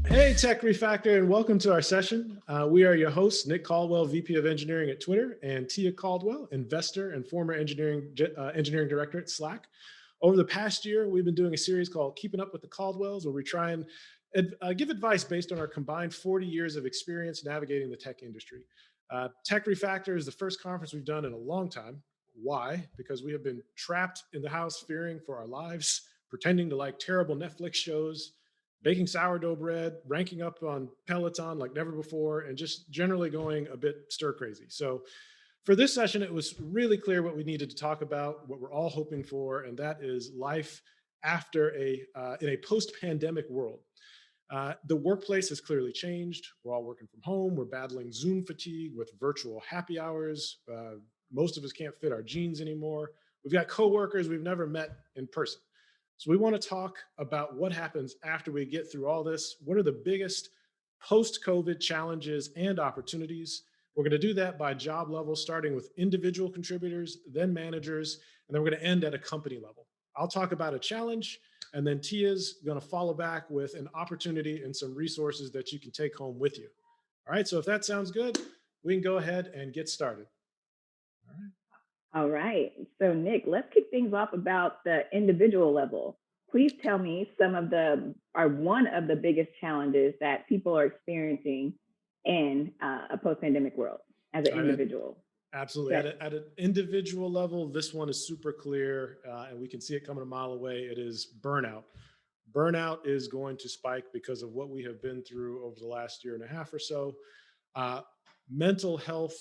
Hey, Tech Refactor, and welcome to our session. We are your hosts, Nick Caldwell, VP of Engineering at Twitter, and Tia Caldwell, investor and former engineering director at Slack. Over the past year, we've been doing a series called Keeping Up with the Caldwells, where we try and give advice based on our combined 40 years of experience navigating the tech industry. Tech Refactor is the first conference we've done in a long time. Why? Because we have been trapped in the house fearing for our lives, pretending to like terrible Netflix shows, baking sourdough bread, ranking up on Peloton like never before, and just generally going a bit stir crazy. So, for this session, it was really clear what we needed to talk about, what we're all hoping for, and that is life after in a post-pandemic world. The workplace has clearly changed. We're all working from home. We're battling Zoom fatigue with virtual happy hours. Most of us can't fit our jeans anymore. We've got coworkers we've never met in person. So we want to talk about what happens after we get through all this. What are the biggest post-COVID challenges and opportunities? We're going to do that by job level, starting with individual contributors, then managers, and then we're going to end at a company level. I'll talk about a challenge, and then Tia's going to follow back with an opportunity and some resources that you can take home with you. All right, so if that sounds good, we can go ahead and get started. All right. All right. So, Nick, let's kick things off about the individual level. Please tell me some of one of the biggest challenges that people are experiencing in a post-pandemic world as an All right. individual. Absolutely. Yes. At an individual level, this one is super clear, and we can see it coming a mile away. It is burnout. Burnout is going to spike because of what we have been through over the last year and a half or so. Uh, Mental health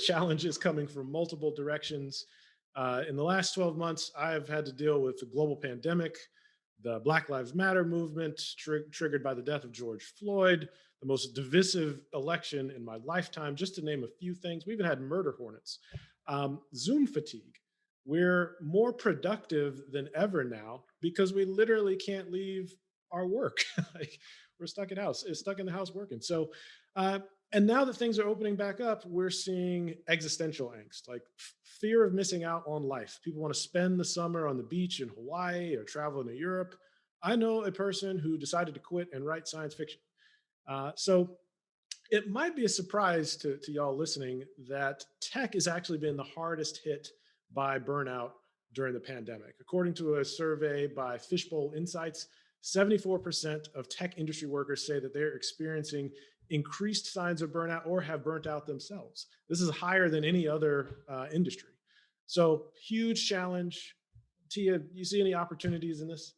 challenges coming from multiple directions. In the last 12 months, I have had to deal with the global pandemic, the Black Lives Matter movement, triggered by the death of George Floyd, the most divisive election in my lifetime, just to name a few things. We even had murder hornets. Zoom fatigue. We're more productive than ever now because we literally can't leave our work. Like, we're stuck in the house working. So, uh, and now that things are opening back up, we're seeing existential angst, like fear of missing out on life. People want to spend the summer on the beach in Hawaii or travel to Europe. I know a person who decided to quit and write science fiction. So it might be a surprise to y'all listening that tech has actually been the hardest hit by burnout during the pandemic. According to a survey by Fishbowl Insights, 74% of tech industry workers say that they're experiencing increased signs of burnout or have burnt out themselves. This is higher than any other industry. So, huge challenge. Tia, you see any opportunities in this?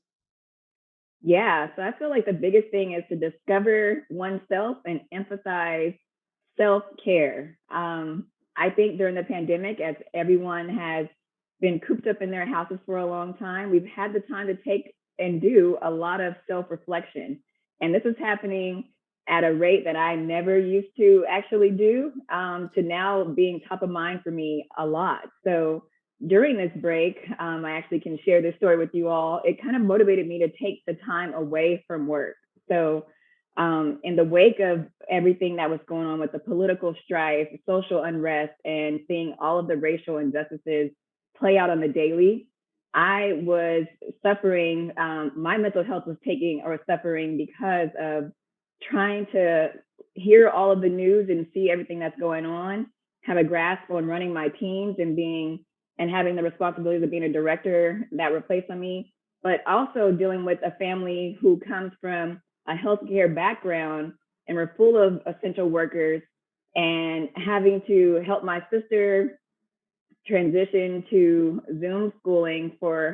Yeah. So I feel like the biggest thing is to discover oneself and emphasize self-care. I think during the pandemic, as everyone has been cooped up in their houses for a long time, we've had the time to take and do a lot of self-reflection. And this is happening at a rate that I never used to actually do, to now being top of mind for me a lot. So during this break, I actually can share this story with you all. It kind of motivated me to take the time away from work. So in the wake of everything that was going on with the political strife, social unrest, and seeing all of the racial injustices play out on the daily, I was suffering. My mental health was taking or suffering because of trying to hear all of the news and see everything that's going on, have a grasp on running my teams and having the responsibilities of being a director that were placed on me, but also dealing with a family who comes from a healthcare background and we're full of essential workers, and having to help my sister transition to Zoom schooling for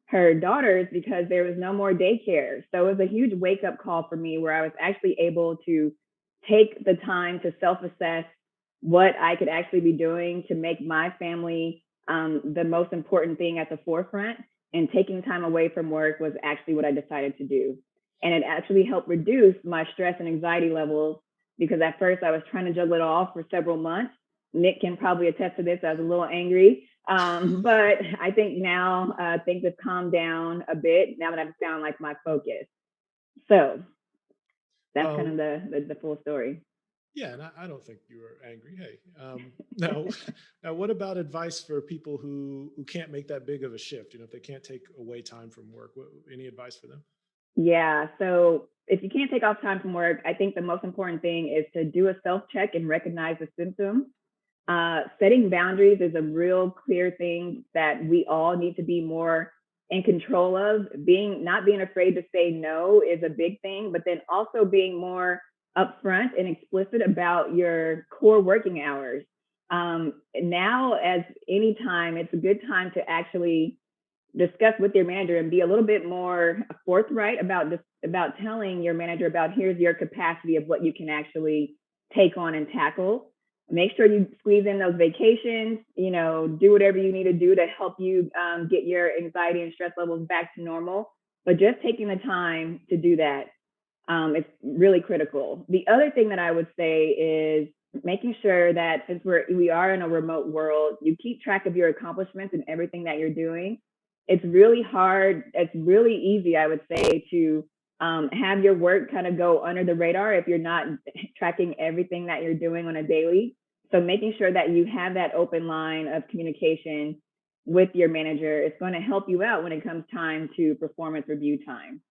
her daughters because there was no more daycare. So it was a huge wake up call for me where I was actually able to take the time to self assess what I could actually be doing to make my family the most important thing at the forefront. And taking time away from work was actually what I decided to do. And it actually helped reduce my stress and anxiety levels because at first I was trying to juggle it all for several months. Nick can probably attest to this. I was a little angry, but I think now things have calmed down a bit now that I've found like my focus. So that's kind of Oh, the full story. yeah, and I don't think you were angry. Hey, now, now, what about advice for people who can't make that big of a shift? You know, if they can't take away time from work, any advice for them? Yeah. So if you can't take off time from work, I think the most important thing is to do a self check and recognize the symptoms. Setting boundaries is a real clear thing that we all need to be more in control of. Not being afraid to say no is a big thing, but then also being more upfront and explicit about your core working hours. Now, as any time, it's a good time to actually discuss with your manager and be a little bit more forthright about telling your manager about here's your capacity of what you can actually take on and tackle. Make sure you squeeze in those vacations, do whatever you need to do to help you get your anxiety and stress levels back to normal. But just taking the time to do that, it's really critical. The other thing that I would say is making sure that since we are in a remote world, you keep track of your accomplishments and everything that you're doing. It's really hard. It's really easy, I would say, to have your work kind of go under the radar if you're not tracking everything that you're doing on a daily. So making sure that you have that open line of communication with your manager is going to help you out when it comes time to performance review time.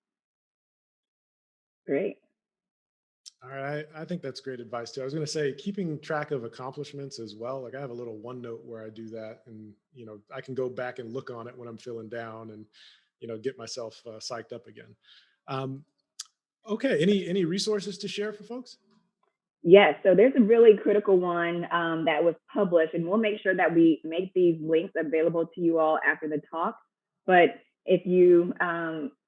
Great. All right, I think that's great advice too. I was going to say keeping track of accomplishments as well. Like I have a little OneNote where I do that, and I can go back and look on it when I'm feeling down, and get myself psyched up again. Um, okay, any resources to share for folks? Yes, so there's a really critical one that was published, and we'll make sure that we make these links available to you all after the talk. But if you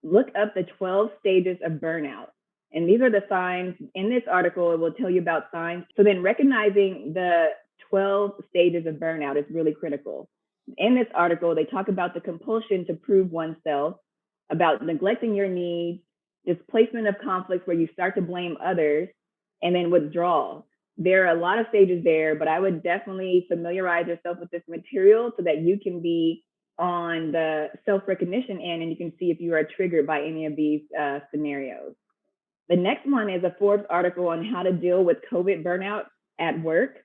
look up the 12 stages of burnout, and these are the signs in this article, it will tell you about signs. So then recognizing the 12 stages of burnout is really critical. In this article, they talk about the compulsion to prove oneself, about neglecting your needs, displacement of conflicts where you start to blame others, and then withdrawal. There are a lot of stages there, but I would definitely familiarize yourself with this material so that you can be on the self-recognition end and you can see if you are triggered by any of these scenarios. The next one is a Forbes article on how to deal with COVID burnout at work.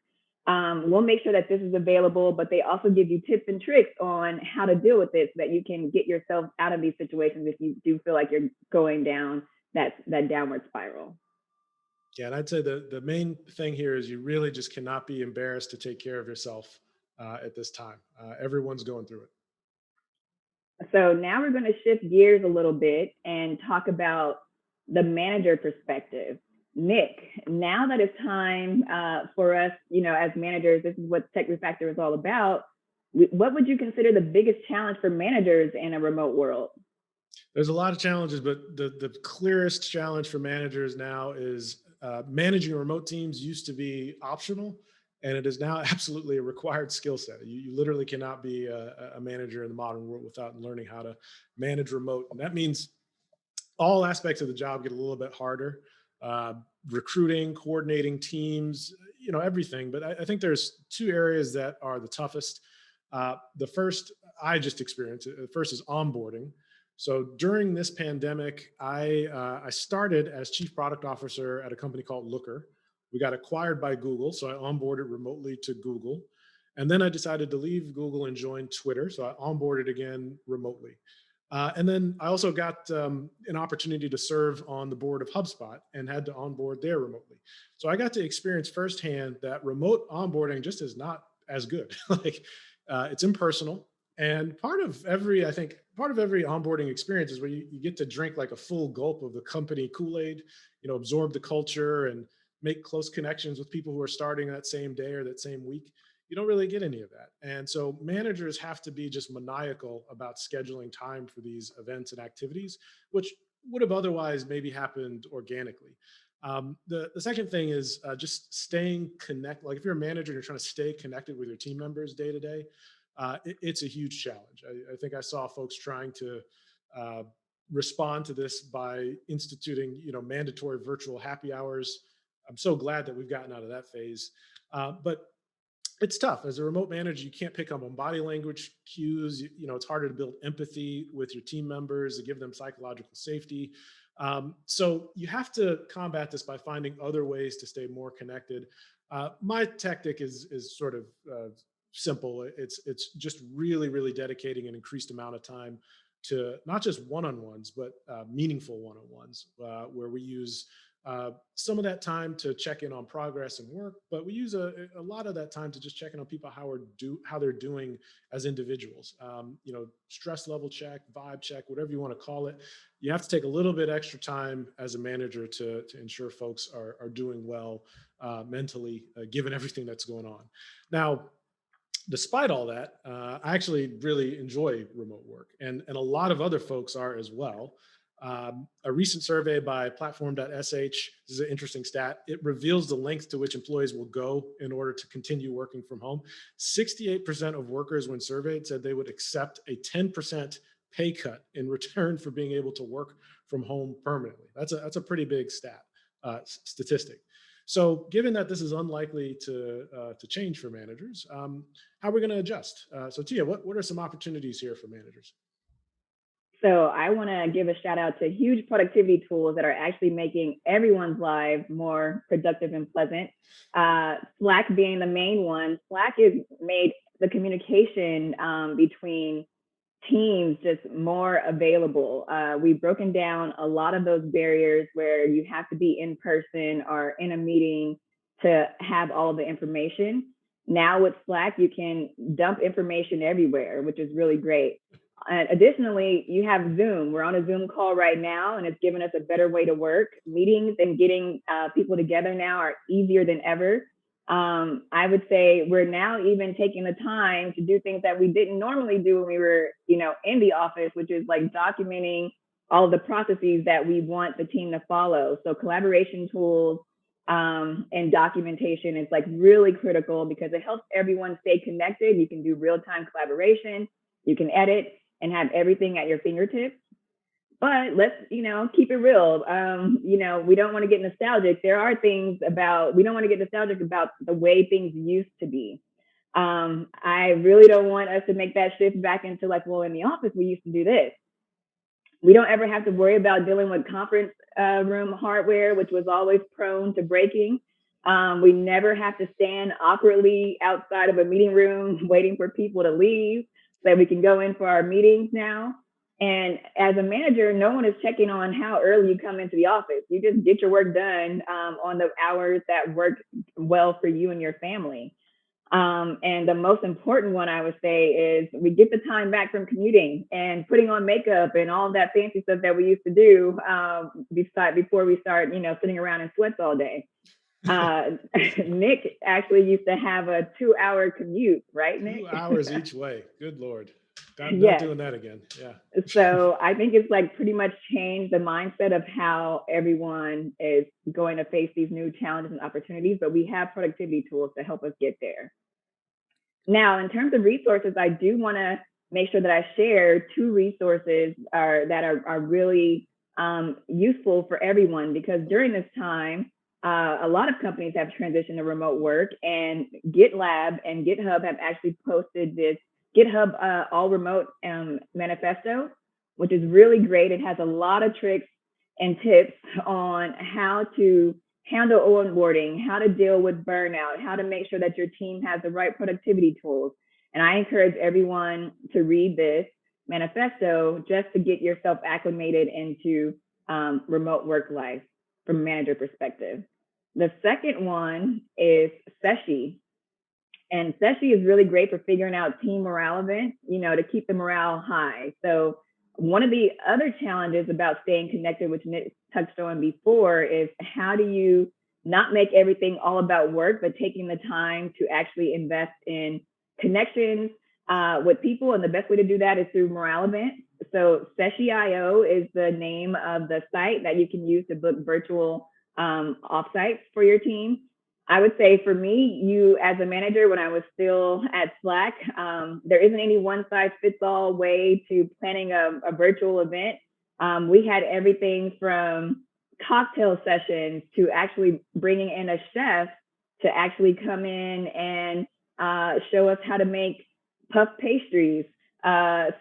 We'll make sure that this is available, but they also give you tips and tricks on how to deal with it so that you can get yourself out of these situations if you do feel like you're going down that downward spiral. Yeah, and I'd say the main thing here is you really just cannot be embarrassed to take care of yourself at this time. Everyone's going through it. So now we're going to shift gears a little bit and talk about the manager perspective. Nick, now that it's time for us, as managers, this is what Tech Refactor is all about. What would you consider the biggest challenge for managers in a remote world? There's a lot of challenges, but the clearest challenge for managers now is managing remote teams used to be optional, and it is now absolutely a required skill set. You literally cannot be a manager in the modern world without learning how to manage remote, and that means all aspects of the job get a little bit harder. Uh, Recruiting, coordinating teams, everything. But I think there's two areas that are the toughest. The first I just experienced. The first is onboarding. So during this pandemic, I started as chief product officer at a company called Looker. We got acquired by Google, so I onboarded remotely to Google. And then I decided to leave Google and join Twitter. So I onboarded again remotely. And then I also got an opportunity to serve on the board of HubSpot and had to onboard there remotely. So I got to experience firsthand that remote onboarding just is not as good. Like it's impersonal. And I think part of every onboarding experience is where you get to drink like a full gulp of the company Kool-Aid, absorb the culture and make close connections with people who are starting that same day or that same week. You don't really get any of that. And so managers have to be just maniacal about scheduling time for these events and activities, which would have otherwise maybe happened organically. The second thing is just staying connected. Like if you're a manager and you're trying to stay connected with your team members day to day, it's a huge challenge. I think I saw folks trying to uh, respond to this by instituting, mandatory virtual happy hours. I'm so glad that we've gotten out of that phase. But it's tough as a remote manager. You can't pick up on body language cues. It's harder to build empathy with your team members to give them psychological safety. So you have to combat this by finding other ways to stay more connected. My tactic is sort of simple. It's just really dedicating an increased amount of time to not just one-on-ones, but meaningful one-on-ones, where we use some of that time to check in on progress and work, but we use a lot of that time to just check in on people how they're doing as individuals. Stress level check, vibe check, whatever you want to call it. You have to take a little bit extra time as a manager to ensure folks are doing well mentally, given everything that's going on. Now, despite all that, I actually really enjoy remote work, and a lot of other folks are as well. A recent survey by platform.sh, this is an interesting stat. It reveals the length to which employees will go in order to continue working from home. 68% of workers, when surveyed, said they would accept a 10% pay cut in return for being able to work from home permanently. That's a pretty big statistic. So, given that this is unlikely to change for managers, how are we going to adjust? So, Tia, what are some opportunities here for managers? So I want to give a shout out to huge productivity tools that are actually making everyone's lives more productive and pleasant. Slack being the main one. Slack has made the communication between teams just more available. We've broken down a lot of those barriers where you have to be in person or in a meeting to have all of the information. Now with Slack, you can dump information everywhere, which is really great. And additionally, you have Zoom. We're on a Zoom call right now, and it's given us a better way to work. Meetings and getting people together now are easier than ever. I would say we're now even taking the time to do things that we didn't normally do when we were, in the office, which is like documenting all of the processes that we want the team to follow. So collaboration tools and documentation is like really critical because it helps everyone stay connected. You can do real-time collaboration, you can edit and have everything at your fingertips. But let's, keep it real. We don't want to get nostalgic. There are things we don't want to get nostalgic about the way things used to be. I really don't want us to make that shift back into like, well, in the office, we used to do this. We don't ever have to worry about dealing with conference room hardware, which was always prone to breaking. We never have to stand awkwardly outside of a meeting room waiting for people to leave so that we can go in for our meetings now. And as a manager, no one is checking on how early you come into the office. You just get your work done on the hours that work well for you and your family. And the most important one I would say is we get the time back from commuting and putting on makeup and all that fancy stuff that we used to do before we start, sitting around in sweats all day. Nick actually used to have a 2-hour commute, right, Nick? 2 hours each way. Good Lord. Not Yes. doing that again. Yeah. So I think it's like pretty much changed the mindset of how everyone is going to face these new challenges and opportunities, but we have productivity tools to help us get there. Now, in terms of resources, I do want to make sure that I share 2 resources that are really useful for everyone, because during this time, a lot of companies have transitioned to remote work, and GitLab and GitHub have actually posted this GitHub all remote manifesto, which is really great. It has a lot of tricks and tips on how to handle onboarding, how to deal with burnout, how to make sure that your team has the right productivity tools. And I encourage everyone to read this manifesto just to get yourself acclimated into remote work life from a manager perspective. The second one is Seshi. And Seshi is really great for figuring out team morale events, to keep the morale high. So one of the other challenges about staying connected, which Nick touched on before, is how do you not make everything all about work, but taking the time to actually invest in connections with people. And the best way to do that is through morale events. So Seshi.io is the name of the site that you can use to book virtual offsites for your team. I would say for me, you as a manager, when I was still at Slack, there isn't any one size fits all way to planning a virtual event. We had everything from cocktail sessions to actually bringing in a chef to actually come in and show us how to make puff pastries.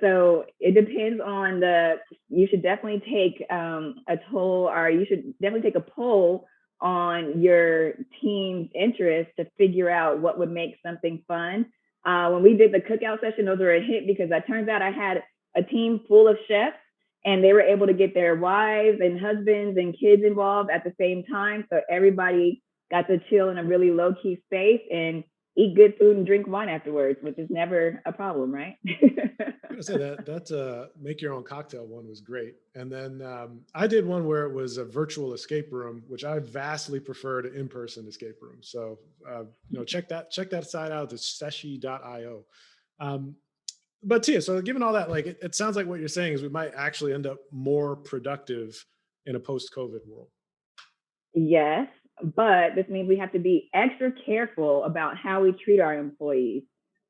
So it depends on you should definitely take you should definitely take a poll on your team's interest to figure out what would make something fun. When we did the cookout session, those were a hit because it turns out I had a team full of chefs, and they were able to get their wives and husbands and kids involved at the same time. So everybody got to chill in a really low key space and eat good food and drink wine afterwards, which is never a problem, right? I'm gonna say that make your own cocktail one was great, and then I did one where it was a virtual escape room, which I vastly prefer to in-person escape room. So check that site out. It's seshi.io. Um, but Tia, so given all that, like it sounds like what you're saying is we might actually end up more productive in a post-COVID world. Yes, but this means we have to be extra careful about how we treat our employees.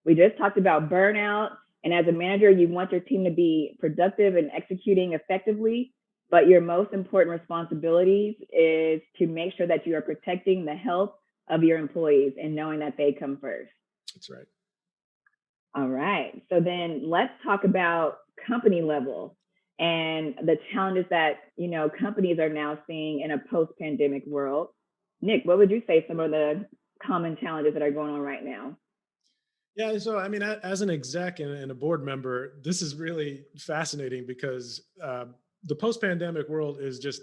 We just talked about burnout, and as a manager, you want your team to be productive and executing effectively. But your most important responsibilities is to make sure that you are protecting the health of your employees and knowing that they come first. That's right. All right. So then let's talk about company level and the challenges that, companies are now seeing in a post-pandemic world. Nick, what would you say some of the common challenges that are going on right now? Yeah, so I mean, as an exec and a board member, this is really fascinating because the post-pandemic world is just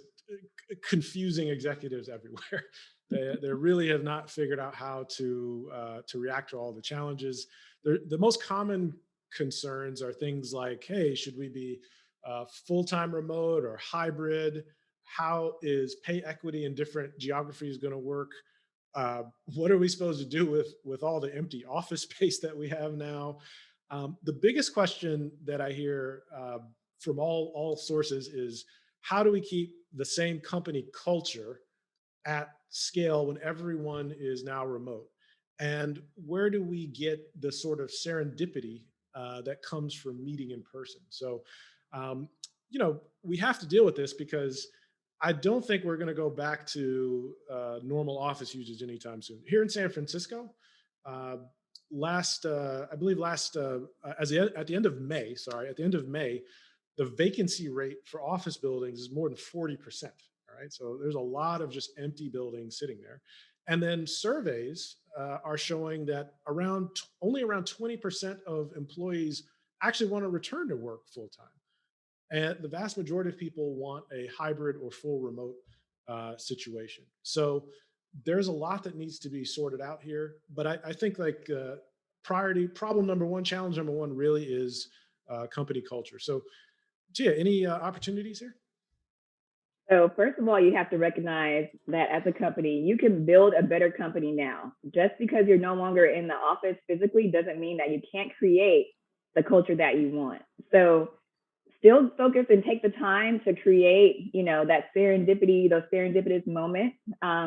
confusing executives everywhere. They really have not figured out how to react to all the challenges. The most common concerns are things like, hey, should we be full-time remote or hybrid? How is pay equity in different geographies going to work? What are we supposed to do with all the empty office space that we have now? The biggest question that I hear from all sources is how do we keep the same company culture at scale when everyone is now remote? And where do we get the sort of serendipity that comes from meeting in person? So, um, we have to deal with this because I don't think we're going to go back to normal office usage anytime soon. Here in San Francisco, uh, I believe at the end of May, sorry, at the end of May, the vacancy rate for office buildings is more than 40%. All right. So there's a lot of just empty buildings sitting there. And then surveys are showing that only around 20% of employees actually want to return to work full time. And the vast majority of people want a hybrid or full remote situation. So there's a lot that needs to be sorted out here. But I think like problem number one, challenge number one really is company culture. So Gia, any opportunities here? So, first of all, you have to recognize that as a company, you can build a better company now. Just because you're no longer in the office physically doesn't mean that you can't create the culture that you want. So, still focus and take the time to create, that serendipity, those serendipitous moments.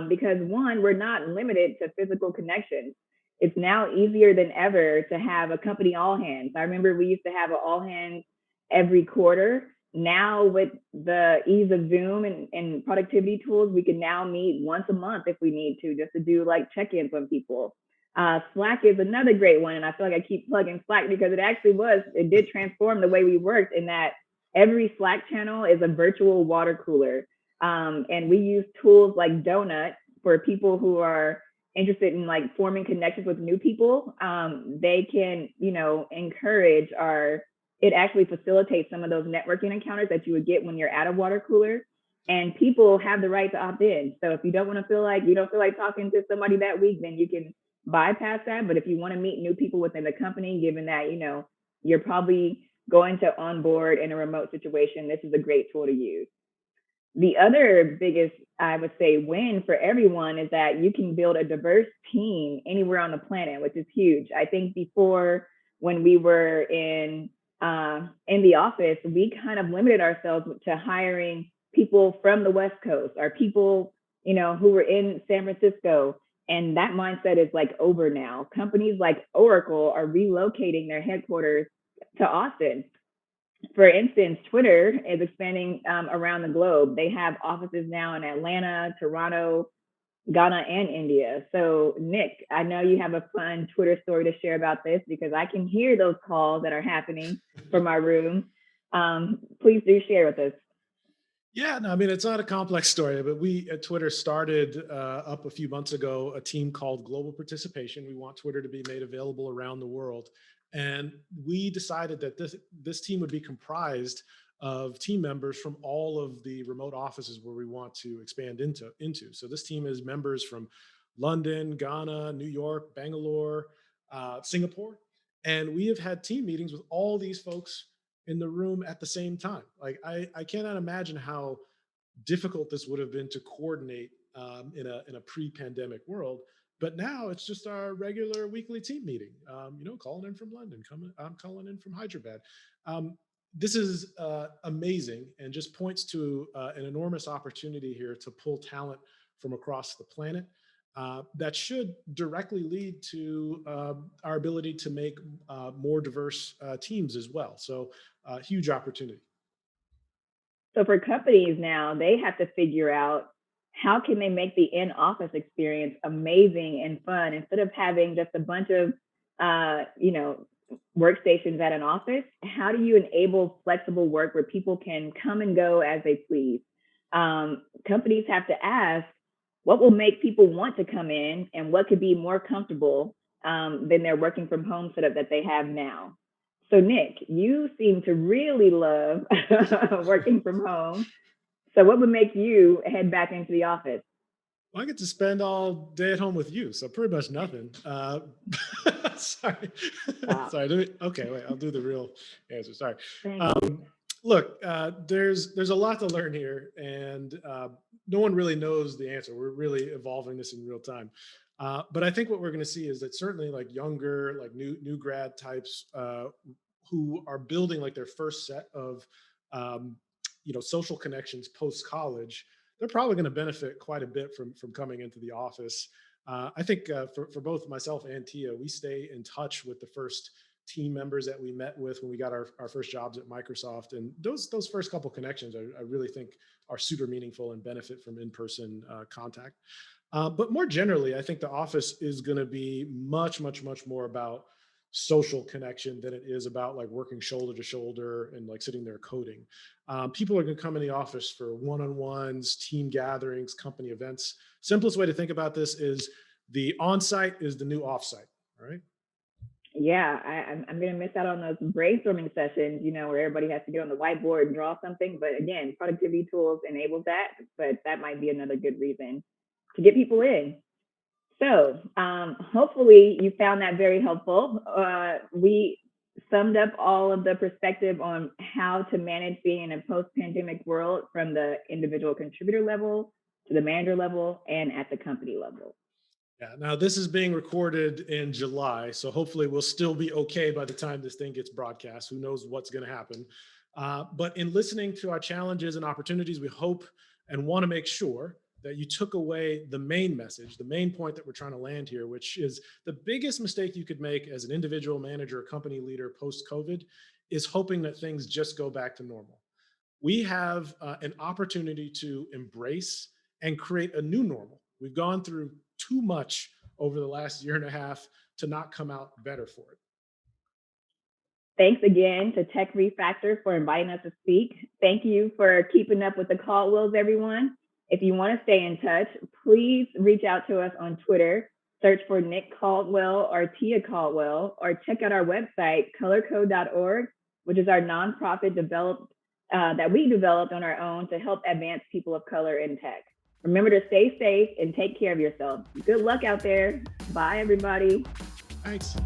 Because one, we're not limited to physical connections. It's now easier than ever to have a company all hands. I remember we used to have an all hands every quarter. Now with the ease of Zoom and productivity tools, we can now meet once a month if we need to, just to do like check-ins on people. Slack is another great one. And I feel like I keep plugging Slack because it did transform the way we worked in that every Slack channel is a virtual water cooler. And we use tools like Donut for people who are interested in like forming connections with new people. They can, encourage it actually facilitates some of those networking encounters that you would get when you're at a water cooler. And people have the right to opt in. So if you don't feel like talking to somebody that week, then you can bypass that. But if you want to meet new people within the company, given that, you're probably going to onboard in a remote situation, this is a great tool to use. The other biggest, I would say, win for everyone is that you can build a diverse team anywhere on the planet, which is huge. I think before, when we were in the office, we kind of limited ourselves to hiring people from the West Coast or people, who were in San Francisco. And that mindset is like over now. Companies like Oracle are relocating their headquarters to Austin. For instance, Twitter is expanding around the globe. They have offices now in Atlanta, Toronto, Ghana, and India. So, Nick, I know you have a fun Twitter story to share about this because I can hear those calls that are happening from my room. Please do share with us. Yeah, no, I mean, it's not a complex story, but we at Twitter started up a few months ago a team called Global Participation. We want Twitter to be made available around the world. And we decided that this team would be comprised of team members from all of the remote offices where we want to expand into. So this team is members from London, Ghana, New York, Bangalore, Singapore, and we have had team meetings with all these folks in the room at the same time. Like I cannot imagine how difficult this would have been to coordinate in a pre-pandemic world. But now it's just our regular weekly team meeting. Calling in from London, I'm calling in from Hyderabad. This is amazing and just points to an enormous opportunity here to pull talent from across the planet. That should directly lead to our ability to make more diverse teams as well. So, huge opportunity. So for companies now, they have to figure out how can they make the in-office experience amazing and fun instead of having just a bunch of, workstations at an office. How do you enable flexible work where people can come and go as they please? Companies have to ask, what will make people want to come in and what could be more comfortable than their working from home setup that they have now? So, Nick, you seem to really love working from home. So, what would make you head back into the office? Well, I get to spend all day at home with you, so pretty much nothing. Sorry, Stop. sorry. Okay, wait. I'll do the real answer. Sorry. Thank you. Um, Look, there's a lot to learn here, and no one really knows the answer. We're really evolving this in real time. But I think what we're going to see is that certainly like younger, like new grad types who are building like their first set of um, social connections post college, they're probably going to benefit quite a bit from coming into the office. I think for both myself and Tia, we stay in touch with the first team members that we met with when we got our first jobs at Microsoft. And those first couple connections, I really think are super meaningful and benefit from in-person contact. But more generally, I think the office is going to be much, much, much more about social connection than it is about like working shoulder to shoulder and like sitting there coding. People are going to come in the office for one-on-ones, team gatherings, company events. Simplest way to think about this is the on-site is the new off-site. All right. Yeah, I'm going to miss out on those brainstorming sessions, where everybody has to get on the whiteboard and draw something. But again, productivity tools enables that, but that might be another good reason to get people in. So hopefully you found that very helpful. We summed up all of the perspective on how to manage being in a post-pandemic world from the individual contributor level to the manager level and at the company level. Yeah. Now this is being recorded in July, so hopefully we'll still be okay by the time this thing gets broadcast. Who knows what's going to happen? But in listening to our challenges and opportunities, we hope and want to make sure that you took away the main message, the main point that we're trying to land here, which is the biggest mistake you could make as an individual manager or company leader post COVID is hoping that things just go back to normal. We have an opportunity to embrace and create a new normal. We've gone through too much over the last year and a half to not come out better for it. Thanks again to Tech Refactor for inviting us to speak. Thank you for keeping up with the Caldwells, everyone. If you want to stay in touch, please reach out to us on Twitter. Search for Nick Caldwell or Tia Caldwell, or check out our website, colorcode.org, which is our nonprofit that we developed on our own to help advance people of color in tech. Remember to stay safe and take care of yourself. Good luck out there. Bye, everybody. Thanks.